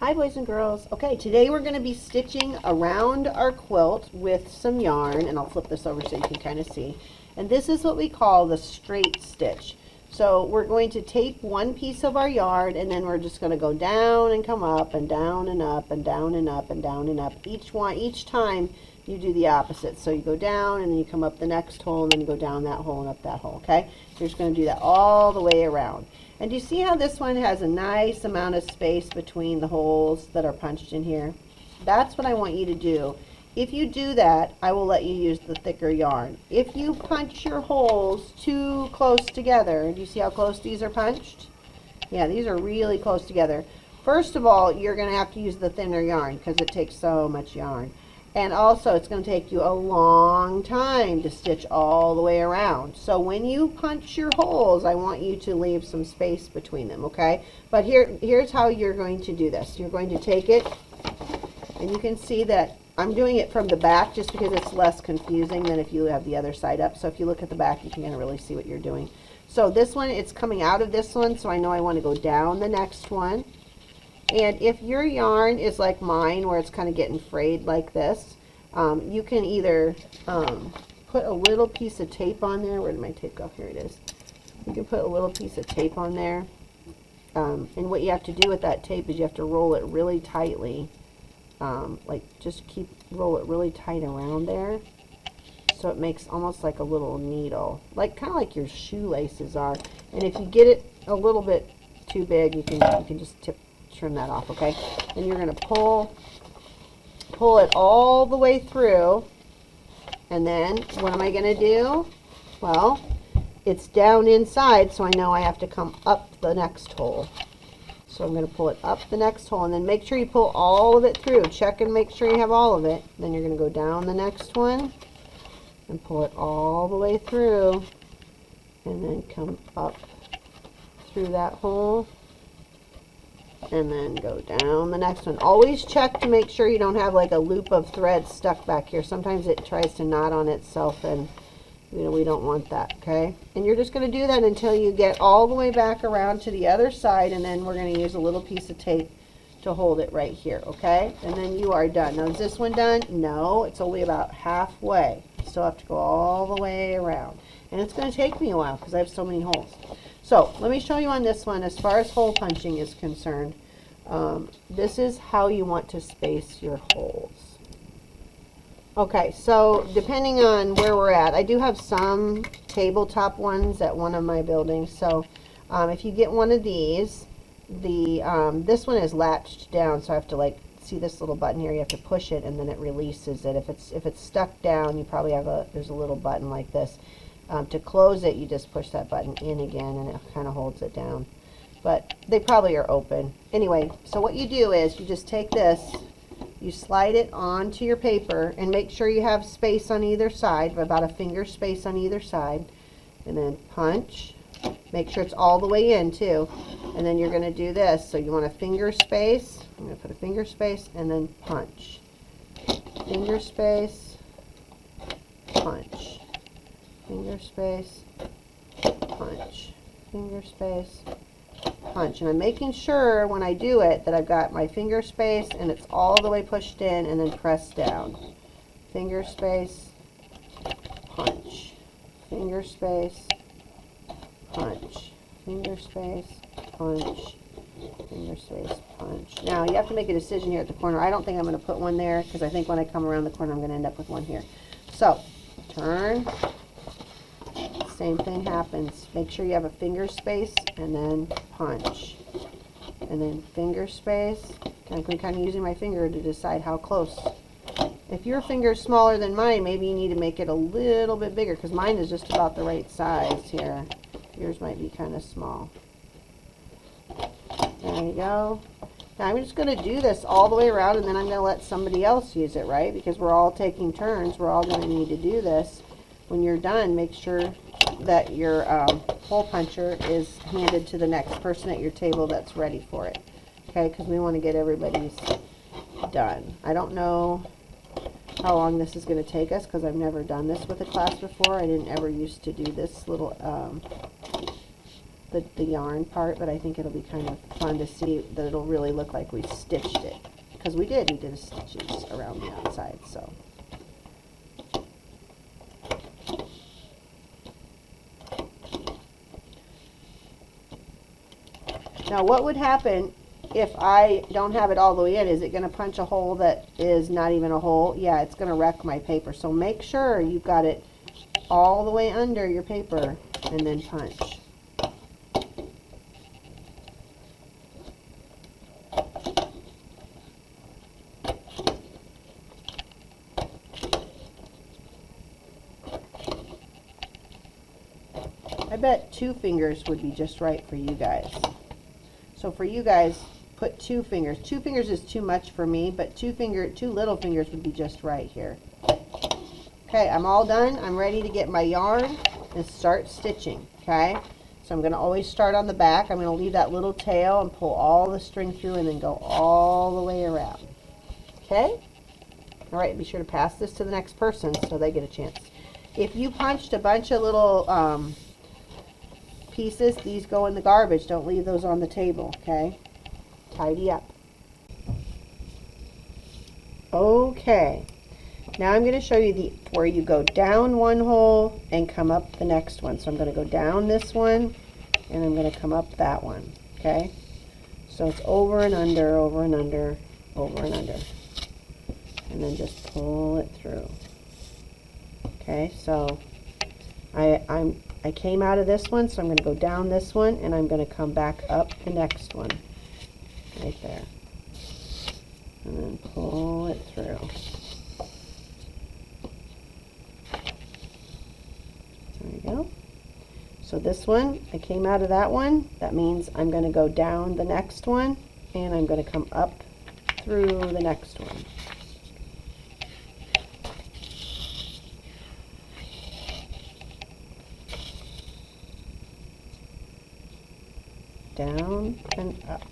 Hi boys and girls. Okay, today we're going to be stitching around our quilt with some yarn, and I'll flip this over so you can kind of see. And this is what we call the straight stitch. So we're going to tape one piece of our yarn, and then we're just going to go down and come up and down and up and down and up and down and up. Each time you do the opposite. So you go down and then you come up the next hole, and then you go down that hole and up that hole. Okay, you're just going to do that all the way around. And do you see how this one has a nice amount of space between the holes that are punched in here? That's what I want you to do. If you do that, I will let you use the thicker yarn. If you punch your holes too close together, do you see how close these are punched? Yeah, these are really close together. First of all, you're going to have to use the thinner yarn because it takes so much yarn. And also, it's going to take you a long time to stitch all the way around. So when you punch your holes, I want you to leave some space between them, okay? But here's how you're going to do this. You're going to take it, and you can see that I'm doing it from the back just because it's less confusing than if you have the other side up. So if you look at the back, you can kind of really see what you're doing. So this one, it's coming out of this one, so I know I want to go down the next one. And if your yarn is like mine, where it's kind of getting frayed like this, you can either put a little piece of tape on there. Where did my tape go? Here it is. You can put a little piece of tape on there. And what you have to do with that tape is you have to roll it really tightly. Roll it really tight around there. So it makes almost like a little needle. Kind of like your shoelaces are. And if you get it a little bit too big, you can just trim that off, okay? And you're going to pull it all the way through, and then what am I going to do? Well, it's down inside, so I know I have to come up the next hole. So I'm going to pull it up the next hole, and then make sure you pull all of it through. Check and make sure you have all of it. Then you're going to go down the next one and pull it all the way through, and then come up through that hole, and then go down the next one. Always check to make sure you don't have like a loop of thread stuck back here. Sometimes it tries to knot on itself, and we don't want that, okay? And you're just going to do that until you get all the way back around to the other side, and then we're going to use a little piece of tape to hold it right here, okay? And then you are done. Now, is this one done? No, it's only about halfway. You still have to go all the way around. And it's going to take me a while because I have so many holes. So let me show you on this one, as far as hole punching is concerned, this is how you want to space your holes. Okay, so depending on where we're at, I do have some tabletop ones at one of my buildings. So if you get one of these, this one is latched down, so I have to see this little button here. You have to push it, and then it releases it. If it's stuck down, you probably have there's a little button like this. To close it, you just push that button in again, and it kind of holds it down. But they probably are open. Anyway, so what you do is you just take this, you slide it onto your paper, and make sure you have space on either side, about a finger space on either side, and then punch. Make sure it's all the way in too. And then you're going to do this. So you want a finger space. I'm going to put a finger space and then punch. Finger space, punch. Finger space, punch, finger space, punch. And I'm making sure when I do it that I've got my finger space and it's all the way pushed in, and then press down. Finger space, punch, finger space, punch, finger space, punch, finger space, punch. Now you have to make a decision here at the corner. I don't think I'm going to put one there because I think when I come around the corner I'm going to end up with one here. So turn. Same thing happens. Make sure you have a finger space, and then punch, and then finger space. I'm kind of using my finger to decide how close. If your finger is smaller than mine, maybe you need to make it a little bit bigger, because mine is just about the right size here. Yours might be kind of small. There you go. Now I'm just going to do this all the way around, and then I'm going to let somebody else use it, right? Because we're all taking turns. We're all going to need to do this. When you're done, make sure that your hole puncher is handed to the next person at your table that's ready for it. Okay, because we want to get everybody's done. I don't know how long this is going to take us because I've never done this with a class before. I didn't ever used to do this little the yarn part, but I think it'll be kind of fun to see that it'll really look like we stitched it. Because we did stitches around the outside, so. Now what would happen if I don't have it all the way in? Is it going to punch a hole that is not even a hole? Yeah, it's going to wreck my paper. So make sure you've got it all the way under your paper and then punch. I bet 2 fingers would be just right for you guys. So for you guys, put 2 fingers. 2 fingers is too much for me, but 2 little fingers would be just right here. Okay, I'm all done. I'm ready to get my yarn and start stitching, okay? So I'm going to always start on the back. I'm going to leave that little tail and pull all the string through and then go all the way around. Okay? All right, be sure to pass this to the next person so they get a chance. If you punched a bunch of little pieces, these go in the garbage. Don't leave those on the table, okay? Tidy up. Okay. Now I'm going to show you where you go down one hole and come up the next one. So I'm going to go down this one and I'm going to come up that one, okay? So it's over and under, over and under, over and under. And then just pull it through. Okay, so I came out of this one, so I'm going to go down this one and I'm going to come back up the next one. Right there. And then pull it through. There we go. So this one, I came out of that one. That means I'm going to go down the next one and I'm going to come up through the next one. Down and up.